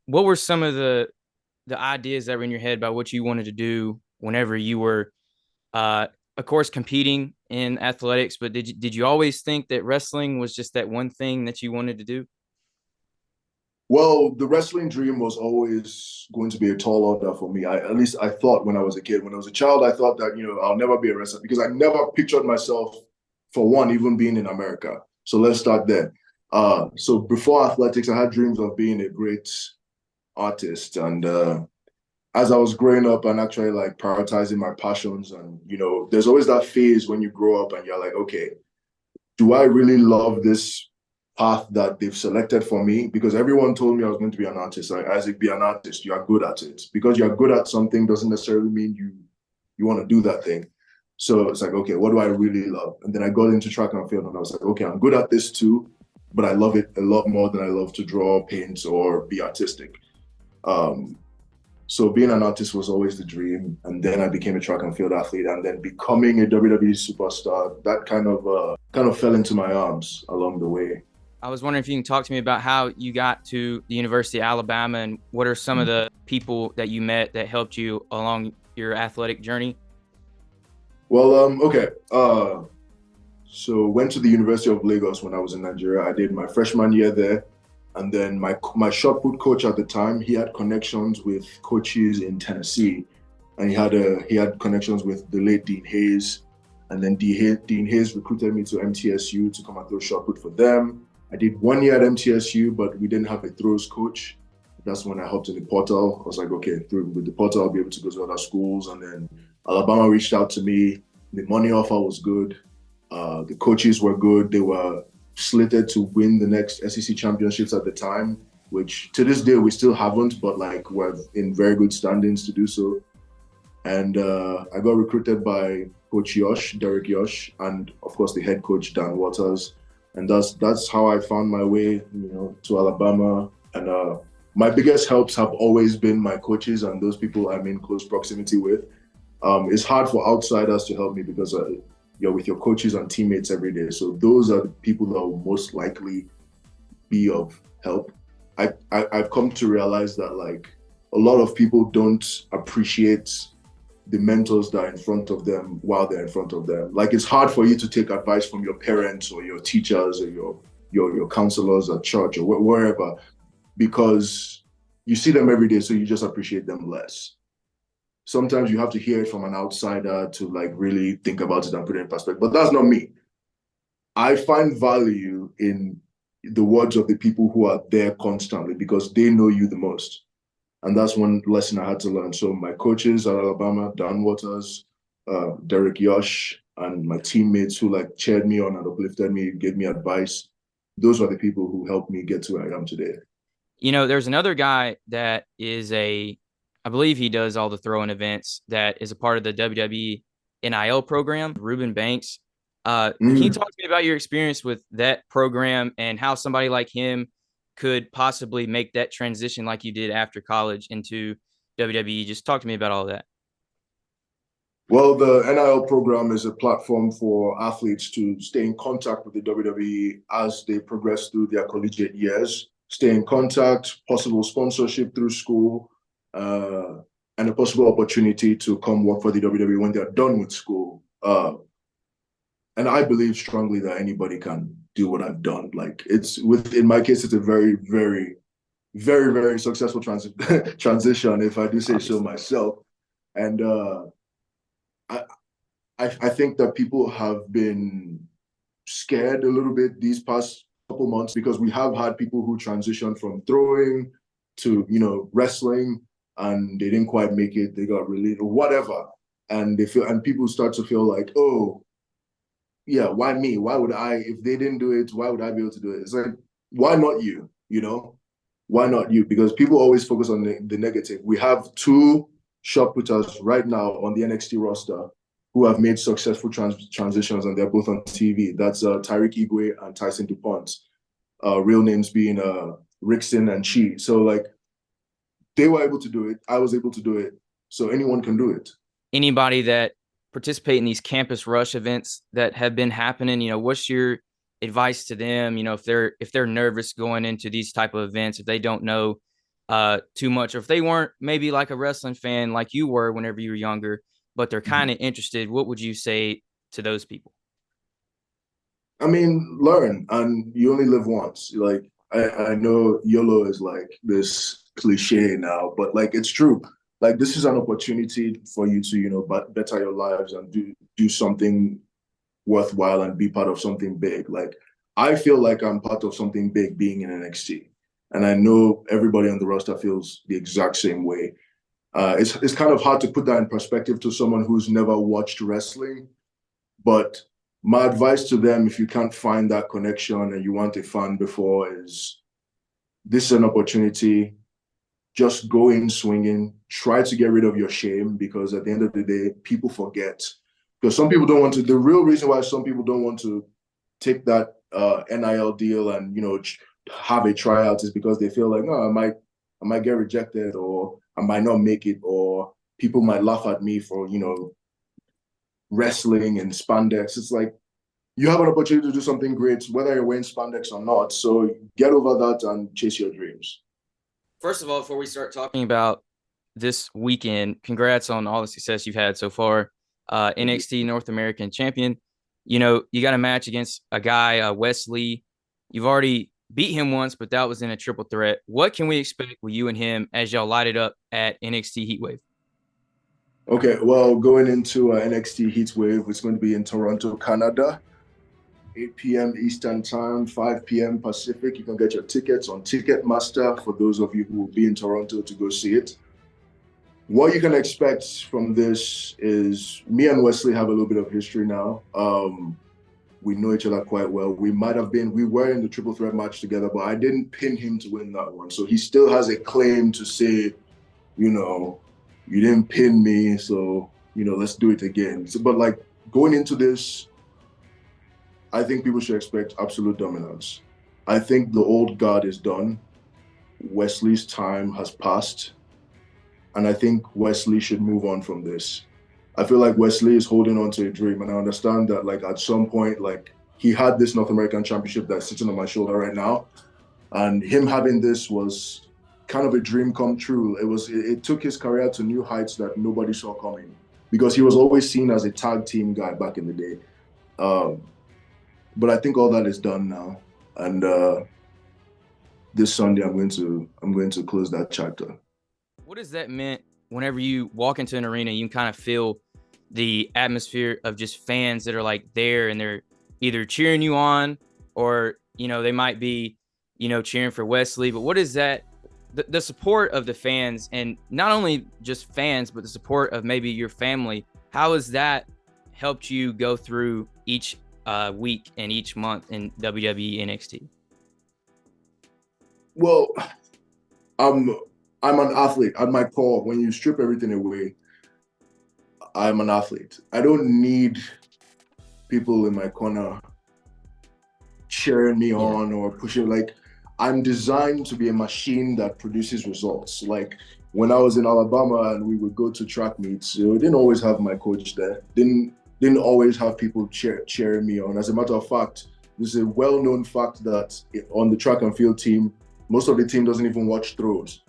what were some of the ideas that were in your head about what you wanted to do whenever you were, uh, of course, competing in athletics? But did you always think that wrestling was just that one thing that you wanted to do? Well, the wrestling dream was always going to be a tall order for me. At least I thought when I was a kid. When I was a child, I thought that, I'll never be a wrestler because I never pictured myself, for one, even being in America. So let's start there. So before athletics, I had dreams of being a great artist. And as I was growing up and actually like prioritizing my passions, and, there's always that phase when you grow up and you're like, okay, do I really love this path that they've selected for me? Because everyone told me I was going to be an artist. Like, Isaac, be an artist. You are good at it. Because you're good at something doesn't necessarily mean you want to do that thing. So it's like, okay, what do I really love? And then I got into track and field and I was like, okay, I'm good at this too, but I love it a lot more than I love to draw, paint, or be artistic. Um, so being an artist was always the dream. And then I became a track and field athlete, and then becoming a WWE superstar, that kind of fell into my arms along the way. I was wondering if you can talk to me about how you got to the University of Alabama and what are some of the people that you met that helped you along your athletic journey? Well, okay. So went to the University of Lagos when I was in Nigeria. I did my freshman year there. And then my shot put coach at the time, he had connections with coaches in Tennessee, and he had connections with the late Dean Hayes, and then Dean Hayes recruited me to MTSU to come and throw shot put for them. I did 1 year at MTSU, but we didn't have a throws coach. That's when I hopped in the portal. I was like, okay, through with the portal, I'll be able to go to other schools. And then Alabama reached out to me. The money offer was good. The coaches were good. They were slated to win the next SEC championships at the time, which to this day we still haven't, but like we're in very good standings to do so. And I got recruited by Coach Derek Yosh, and of course the head coach Dan Waters, and that's how I found my way, to Alabama. And my biggest helps have always been my coaches and those people I'm in close proximity with. It's hard for outsiders to help me because you're with your coaches and teammates every day. So those are the people that will most likely be of help. I've come to realize that like a lot of people don't appreciate the mentors that are in front of them while they're in front of them. Like it's hard for you to take advice from your parents or your teachers or your counselors at church or wherever because you see them every day, so you just appreciate them less. Sometimes you have to hear it from an outsider to like really think about it and put it in perspective. But that's not me. I find value in the words of the people who are there constantly because they know you the most. And that's one lesson I had to learn. So my coaches at Alabama, Dan Waters, Derek Yosh, and my teammates who like cheered me on and uplifted me, gave me advice. Those are the people who helped me get to where I am today. There's another guy that I believe he does all the throwing events that is a part of the WWE NIL program, Ruben Banks. Can you Mm. talk to me about your experience with that program and how somebody like him could possibly make that transition like you did after college into WWE? Just talk to me about all of that. Well, the NIL program is a platform for athletes to stay in contact with the WWE as they progress through their collegiate years, stay in contact, possible sponsorship through school, uh, and a possible opportunity to come work for the WWE when they're done with school. And I believe strongly that anybody can do what I've done. Like in my case, it's a very, very, very, very successful transition, if I do say so Obviously. myself. And I, I think that people have been scared a little bit these past couple months because we have had people who transitioned from throwing to wrestling and they didn't quite make it. They got released or whatever, and people start to feel like, oh yeah, why me? Why would I? If they didn't do it, why would I be able to do it? It's like why not you? Why not you? Because people always focus on the negative. We have two shot putters right now on the NXT roster who have made successful transitions, and they're both on TV. That's Tyreek Igwe and Tyson DuPont. Real names being Rickson and Chi. So like they were able to do it. I was able to do it. So anyone can do it. Anybody that participate in these campus rush events that have been happening, what's your advice to them? If they're nervous going into these type of events, if they don't know too much, or if they weren't maybe like a wrestling fan like you were whenever you were younger, but they're kind of interested, what would you say to those people? I mean, learn, and you only live once. Like, I know YOLO is like this cliche now, but like it's true. Like this is an opportunity for you to, better your lives and do something worthwhile and be part of something big. Like I feel like I'm part of something big being in NXT. And I know everybody on the roster feels the exact same way. It's kind of hard to put that in perspective to someone who's never watched wrestling, but my advice to them, if you can't find that connection and you want a fan before, is this is an opportunity. Just go in swinging. Try to get rid of your shame, because at the end of the day, people forget. Because some people don't want to. The real reason why some people don't want to take that NIL deal and have a tryout is because they feel like, no, I might get rejected, or I might not make it, or people might laugh at me for wrestling and spandex. It's like you have an opportunity to do something great, whether you're wearing spandex or not. So get over that and chase your dreams. First of all, before we start talking about this weekend, congrats on all the success you've had so far. NXT North American champion. You got a match against a guy, Wesley. You've already beat him once, but that was in a triple threat. What can we expect with you and him as y'all light it up at NXT Heatwave? Okay, well, going into NXT Heatwave, it's going to be in Toronto, Canada, 8 p.m. Eastern Time, 5 p.m. Pacific. You can get your tickets on Ticketmaster for those of you who will be in Toronto to go see it. What you can expect from this is me and Wesley have a little bit of history now. We know each other quite well. We were in the triple threat match together, but I didn't pin him to win that one. So he still has a claim to say, you didn't pin me, so let's do it again. So, but like going into this, I think people should expect absolute dominance. I think the old guard is done. Wesley's time has passed, and I think Wesley should move on from this. I feel like Wesley is holding on to a dream, and I understand that like at some point, like he had this North American Championship that's sitting on my shoulder right now, and him having this was kind of a dream come true. It took his career to new heights that nobody saw coming, because he was always seen as a tag team guy back in the day. But I think all that is done now, and this Sunday I'm going to close that chapter. What does that mean whenever you walk into an arena? You can kind of feel the atmosphere of just fans that are like there, and they're either cheering you on, or they might be cheering for Wesley. But what is that? The support of the fans, and not only just fans, but the support of maybe your family. How has that helped you go through each week and each month in WWE NXT? Well, I'm an athlete at my core. When you strip everything away, I'm an athlete. I don't need people in my corner cheering me on or pushing. Like, I'm designed to be a machine that produces results. Like when I was in Alabama and we would go to track meets, we didn't always have my coach there. Didn't always have people cheering me on. As a matter of fact, there's a well-known fact that on the track and field team, most of the team doesn't even watch throws.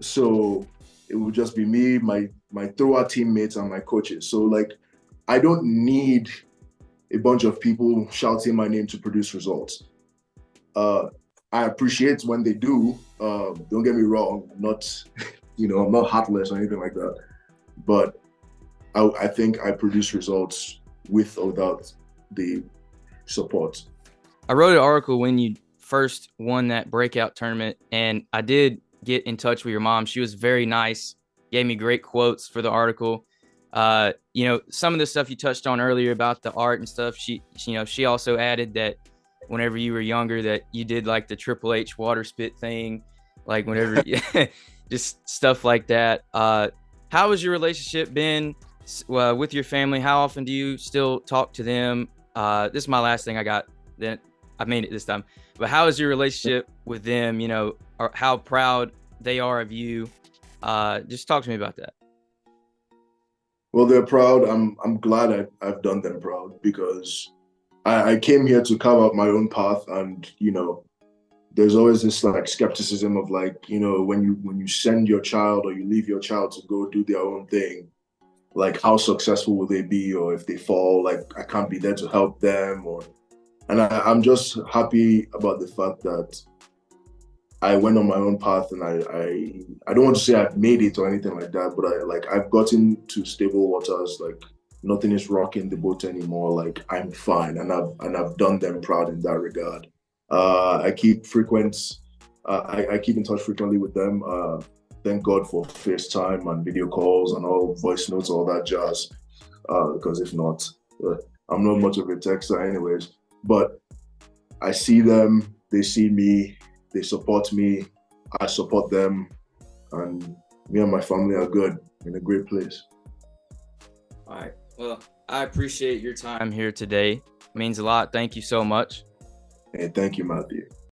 So it would just be me, my thrower teammates, and my coaches. So like, I don't need a bunch of people shouting my name to produce results. I appreciate when they do. Don't get me wrong. I'm not, I'm not heartless or anything like that. But I think I produce results with or without the support. I wrote an article when you first won that breakout tournament, and I did get in touch with your mom. She was very nice, gave me great quotes for the article. Some of the stuff you touched on earlier about the art and stuff, she also added that whenever you were younger that you did like the Triple H water spit thing, like whenever, just stuff like that. How has your relationship been with your family? How often do you still talk to them? This is my last thing I got. Then I made it this time. But how is your relationship with them? Or how proud they are of you? Just talk to me about that. Well, they're proud. I'm glad I've done them proud, because I came here to carve out my own path, and there's always this like skepticism of like, when you send your child or you leave your child to go do their own thing, like how successful will they be? Or if they fall, like I can't be there to help them. And I'm just happy about the fact that I went on my own path, and I don't want to say I've made it or anything like that, but I've gotten to stable waters. Like nothing is rocking the boat anymore. Like I'm fine, and I've done them proud in that regard. I keep frequent. I keep in touch frequently with them. Thank God for FaceTime and video calls and all voice notes, all that jazz. Because if not, I'm not much of a texter, anyways. But I see them, they see me, they support me, I support them, and me and my family are good, in a great place. All right. Well, I appreciate your time here today. It means a lot. Thank you so much. Hey, thank you, Matthew.